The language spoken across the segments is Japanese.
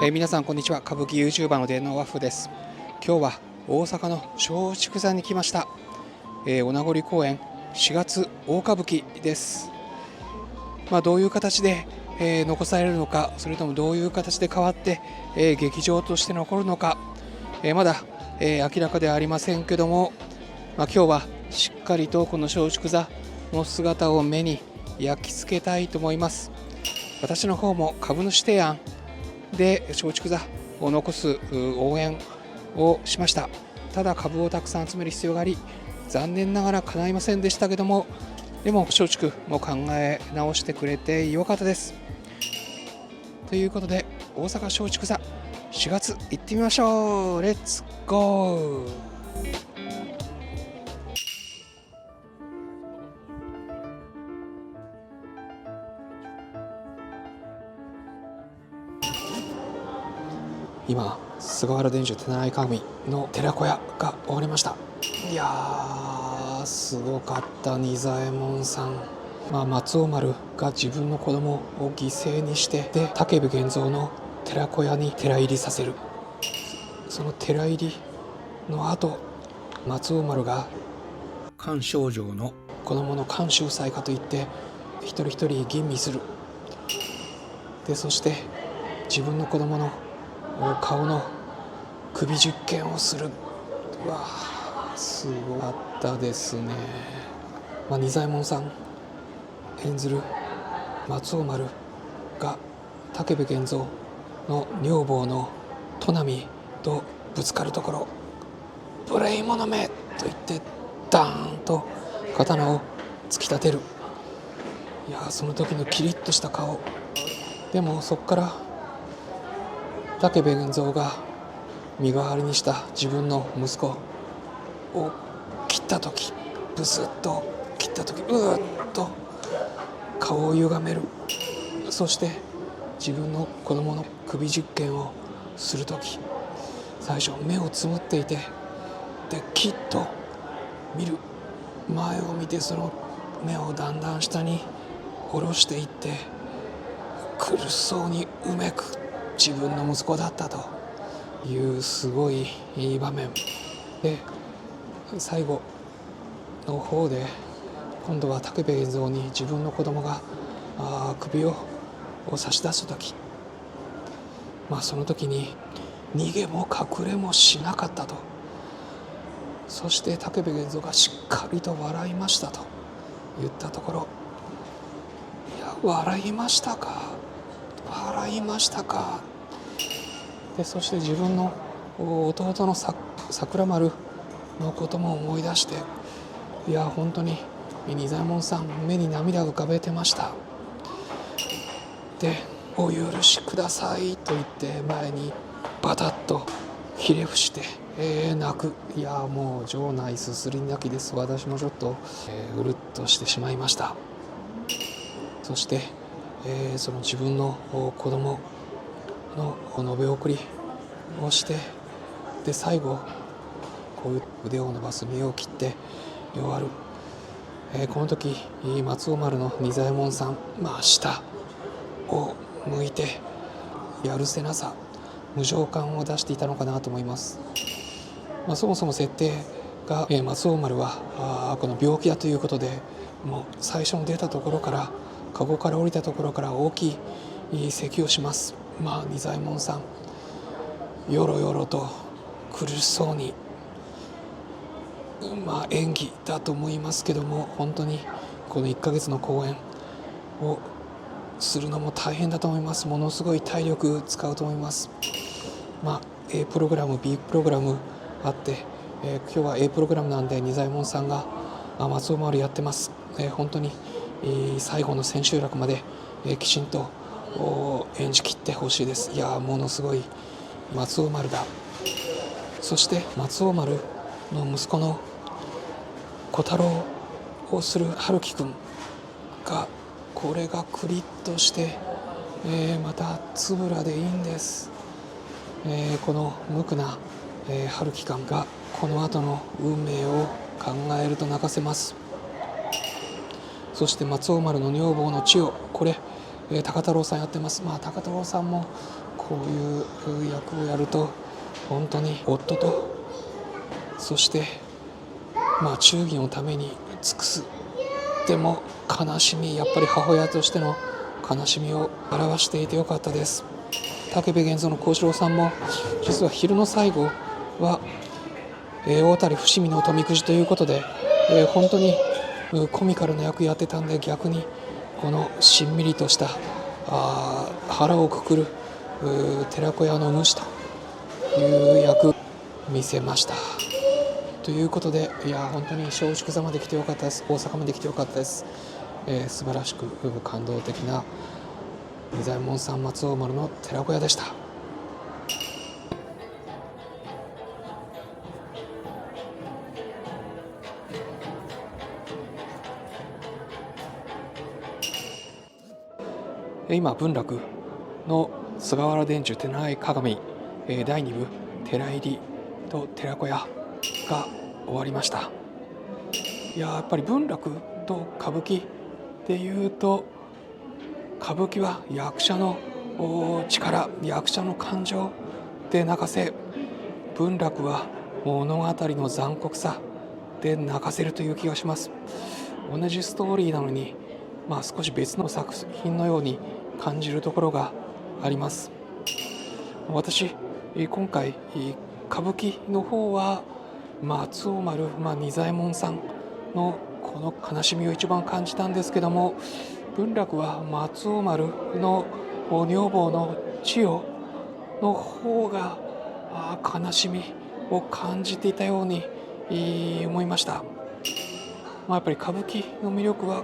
皆さんこんにちは。歌舞伎 YouTuber の電脳ワッフです。今日は大阪の松竹座に来ました。お名残公演4月大歌舞伎です。どういう形で、残されるのか、それともどういう形で変わって、劇場として残るのか、まだ、明らかではありませんけども、今日はしっかりとこの松竹座の姿を目に焼き付けたいと思います。私の方も株主提案で松竹座を残す応援をしました。ただ株をたくさん集める必要があり、残念ながら叶いませんでしたけども、でも松竹も考え直してくれてよかったです。ということで大阪松竹座4月行ってみましょう。レッツゴー。今菅原伝授手習い鏡の寺子屋が終わりました。いやーすごかった。仁左衛門さん、松尾丸が自分の子供を犠牲にしてで武部源蔵の寺子屋に寺入りさせる。その寺入りの後、松尾丸が菅丞相の子供の菅秀才かといって一人一人吟味する。でそして自分の子供の顔の首十検をする。うわーすごかったですね。仁左衛門さん演ずる松尾丸が武部源蔵の女房の戸波とぶつかるところ、無礼者めと言ってダーンと刀を突き立てる。いやその時のキリッとした顔。でもそこから武部源蔵が身代わりにした自分の息子を切った時、ブスッと切った時、うーっと顔を歪める。そして自分の子供の首実験をする時、最初目をつむっていて、できっと見る、前を見てその目をだんだん下に下ろしていって、苦しそうにうめく自分の息子だったというすごいいい場面で、最後の方で今度は武部源蔵に自分の子供が首を差し出す時、その時に逃げも隠れもしなかったと。そして武部源蔵がしっかりと笑いましたと言ったところ、いや笑いましたか、笑いましたか。でそして自分の弟の桜丸のことも思い出して、いや本当に仁左衛門さん目に涙を浮かべてました。でお許しくださいと言って前にバタッとひれ伏して泣く。いやもう場内すすり泣きです。私もちょっと、うるっとしてしまいました。そして、その自分の子供の延べ送りをして、で最後こういう腕を伸ばす身を切って終わる。この時松尾丸の仁左衛門さん、下を向いてやるせなさ、無情感を出していたのかなと思います。そもそも設定が、松尾丸はこの病気だということで、もう最初の出たところから、カゴから降りたところから大きい咳をします。仁左衛門さんよろよろと苦しそうに、演技だと思いますけども、本当にこの1ヶ月の公演をするのも大変だと思います。ものすごい体力使うと思います。A プログラム B プログラムあって、今日は A プログラムなんで仁左衛門さんが松尾丸やってます。本当に、最後の千秋楽まで、きちんと演じ切ってほしいです。いやものすごい松尾丸だ。そして松尾丸の息子の小太郎をする春樹くんが、これがクリッとして、またつぶらでいいんです。この無垢な、春樹くんがこの後の運命を考えると泣かせます。そして松尾丸の女房の千代、これ、高太郎さんやってます。高太郎さんもこういう役をやると本当に夫と、そして忠義のために尽くす、でも悲しみ、やっぱり母親としての悲しみを表していてよかったです。武部源蔵の幸四郎さんも実は昼の最後は、大谷伏見の富くじということで、本当にコミカルな役やってたんで、逆にこのしんみりとした腹をくくる寺子屋の主という役見せました。ということで、本当に松竹座まで来てよかったです。大阪まで来てよかったです。素晴らしく感動的な仁左衛門さん松王丸の寺子屋でした。今文楽の菅原伝授手習い鏡第2部寺入りと寺子屋が終わりました。やっぱり文楽と歌舞伎でいうと、歌舞伎は役者の力、役者の感情で泣かせ、文楽は物語の残酷さで泣かせるという気がします。同じストーリーなのに、少し別の作品のように感じるところがあります。私今回歌舞伎の方は松王丸、仁左衛門さんのこの悲しみを一番感じたんですけども、文楽は松王丸の女房の千代の方が悲しみを感じていたように思いました。やっぱり歌舞伎の魅力は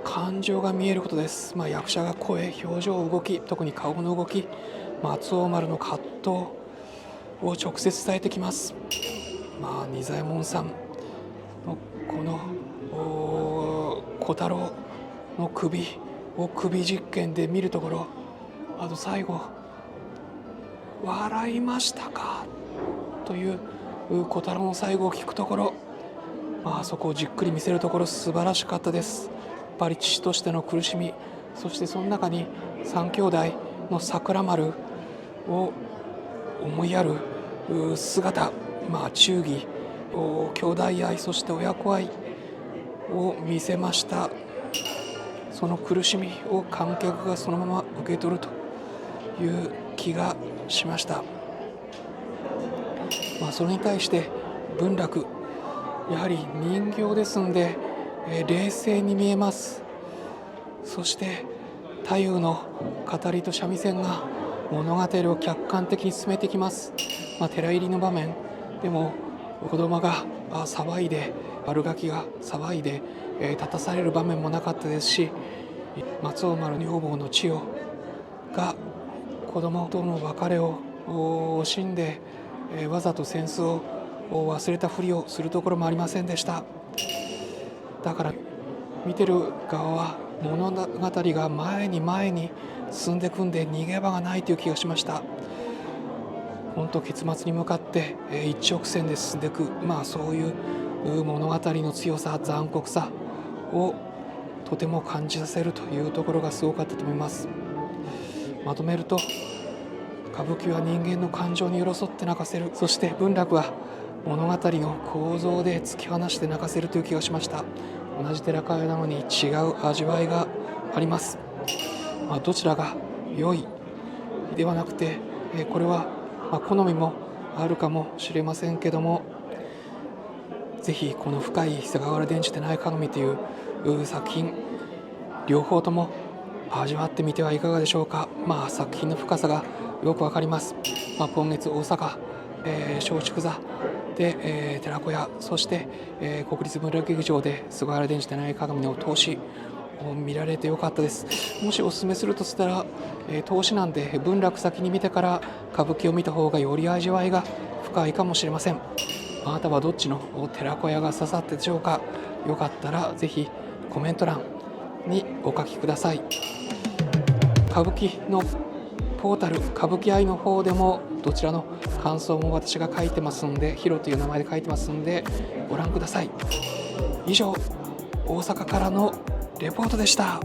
感情が見えることです。役者が声、表情、動き、特に顔の動き、松王丸の葛藤を直接伝えてきます。仁左衛門さんのこの小太郎の首を首実験で見るところ、あと最後笑いましたかという小太郎の最後を聞くところ、そこをじっくり見せるところ素晴らしかったです。やっぱり父としての苦しみ、そしてその中に三兄弟の桜丸を思いやる姿、忠義、兄弟愛、そして親子愛を見せました。その苦しみを観客がそのまま受け取るという気がしました。それに対して文楽、やはり人形ですんで、冷静に見えます。そして太夫の語りと三味線が物語を客観的に進めてきます。寺入りの場面でも子供が騒いで、悪ガキが騒いで、立たされる場面もなかったですし、松王丸女房の千代が子供との別れを惜しんで、わざと扇子を忘れたふりをするところもありませんでした。だから見てる側は物語が前に前に進んでいくんで、逃げ場がないという気がしました。本当結末に向かって一直線で進んでいく、そういう物語の強さ、残酷さをとても感じさせるというところがすごかったと思います。まとめると、歌舞伎は人間の感情に寄り添って泣かせる、そして文楽は物語の構造で突き放して泣かせるという気がしました。同じ寺子屋なのに違う味わいがあります。どちらが良いではなくて、これは好みもあるかもしれませんけども、ぜひこの深い菅原伝授手習い鏡という作品、両方とも味わってみてはいかがでしょうか。作品の深さがよくわかります。今月大阪、松竹座で、寺子屋、そして、国立文楽劇場で菅原伝授手習い鏡の通しを見られてよかったです。もしお勧めするとしたら、通しなんで文楽先に見てから歌舞伎を見た方がより味わいが深いかもしれません。あなたはどっちの寺子屋が刺さってでしょうか。よかったらぜひコメント欄にお書きください。歌舞伎のポータル、歌舞伎愛の方でもどちらの感想も私が書いてますんで、ヒロという名前で書いてますんでご覧ください。以上、大阪からのレポートでした。